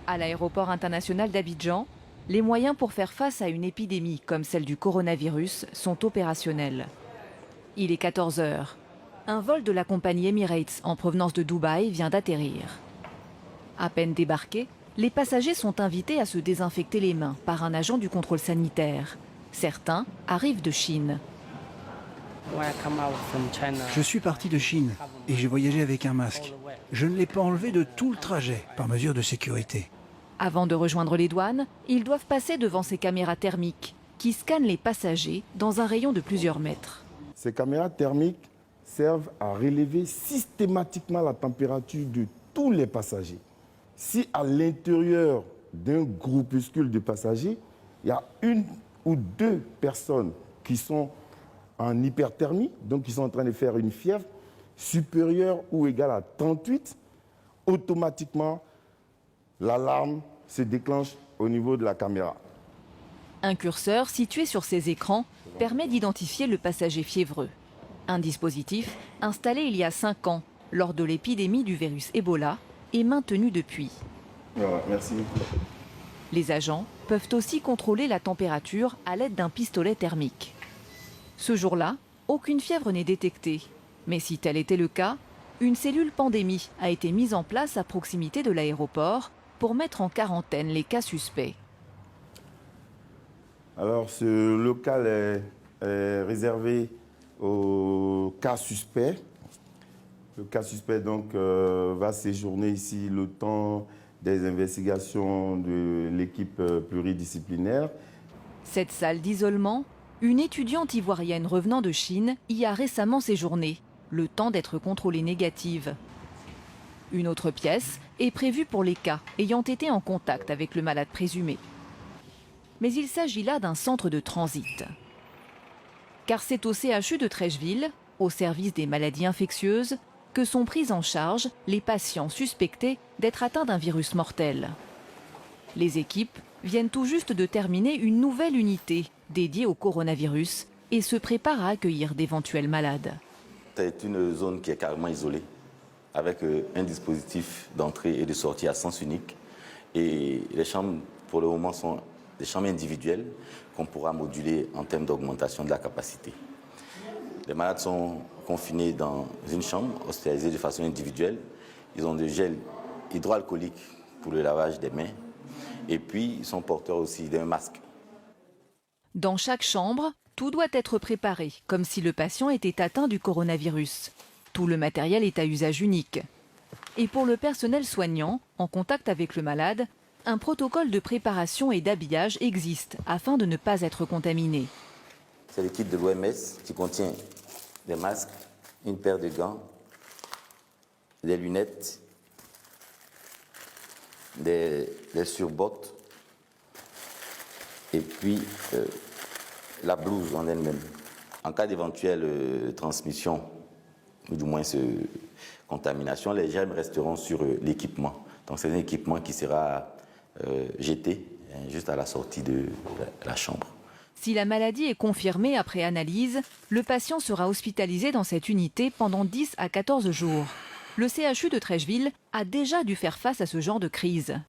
À l'aéroport international d'Abidjan, les moyens pour faire face à une épidémie comme celle du coronavirus sont opérationnels. Il est 14 heures. Un vol de la compagnie Emirates en provenance de Dubaï vient d'atterrir. À peine débarqués, les passagers sont invités à se désinfecter les mains par un agent du contrôle sanitaire. Certains arrivent de Chine. Je suis parti de Chine et j'ai voyagé avec un masque. Je ne l'ai pas enlevé de tout le trajet, par mesure de sécurité. Avant de rejoindre les douanes, ils doivent passer devant ces caméras thermiques qui scannent les passagers dans un rayon de plusieurs mètres. Ces caméras thermiques servent à relever systématiquement la température de tous les passagers. Si à l'intérieur d'un groupuscule de passagers, il y a une ou deux personnes qui sont en hyperthermie, donc qui sont en train de faire une fièvre supérieure ou égale à 38, automatiquement, l'alarme se déclenche au niveau de la caméra. Un curseur situé sur ces écrans permet d'identifier le passager fiévreux. Un dispositif installé il y a 5 ans lors de l'épidémie du virus Ebola est maintenu depuis. Voilà, merci. Les agents peuvent aussi contrôler la température à l'aide d'un pistolet thermique. Ce jour-là, aucune fièvre n'est détectée. Mais si tel était le cas, une cellule pandémie a été mise en place à proximité de l'aéroport pour mettre en quarantaine les cas suspects. Alors, ce local est réservé aux cas suspects. Le cas suspect donc va séjourner ici le temps des investigations de l'équipe pluridisciplinaire. Cette salle d'isolement, une étudiante ivoirienne revenant de Chine y a récemment séjourné, le temps d'être contrôlée négative. Une autre pièce est prévue pour les cas ayant été en contact avec le malade présumé. Mais il s'agit là d'un centre de transit. Car c'est au CHU de Treichville, au service des maladies infectieuses, que sont pris en charge les patients suspectés d'être atteints d'un virus mortel. Les équipes viennent tout juste de terminer une nouvelle unité dédiée au coronavirus et se préparent à accueillir d'éventuels malades. C'est une zone qui est carrément isolée, avec un dispositif d'entrée et de sortie à sens unique. Et les chambres, pour le moment, sont des chambres individuelles qu'on pourra moduler en termes d'augmentation de la capacité. Les malades sont confinés dans une chambre, hospitalisés de façon individuelle. Ils ont du gel hydroalcoolique pour le lavage des mains. Et puis, ils sont porteurs aussi d'un masque. Dans chaque chambre, tout doit être préparé, comme si le patient était atteint du coronavirus. Tout le matériel est à usage unique. Et pour le personnel soignant, en contact avec le malade, un protocole de préparation et d'habillage existe afin de ne pas être contaminé. C'est le kit de l'OMS qui contient des masques, une paire de gants, des lunettes, des surbottes et puis la blouse en elle-même. En cas d'éventuelle transmission, ou du moins contamination, les germes resteront sur l'équipement. Donc c'est un équipement qui sera jeté juste à la sortie de la chambre. Si la maladie est confirmée après analyse, le patient sera hospitalisé dans cette unité pendant 10 à 14 jours. Le CHU de Treichville a déjà dû faire face à ce genre de crise.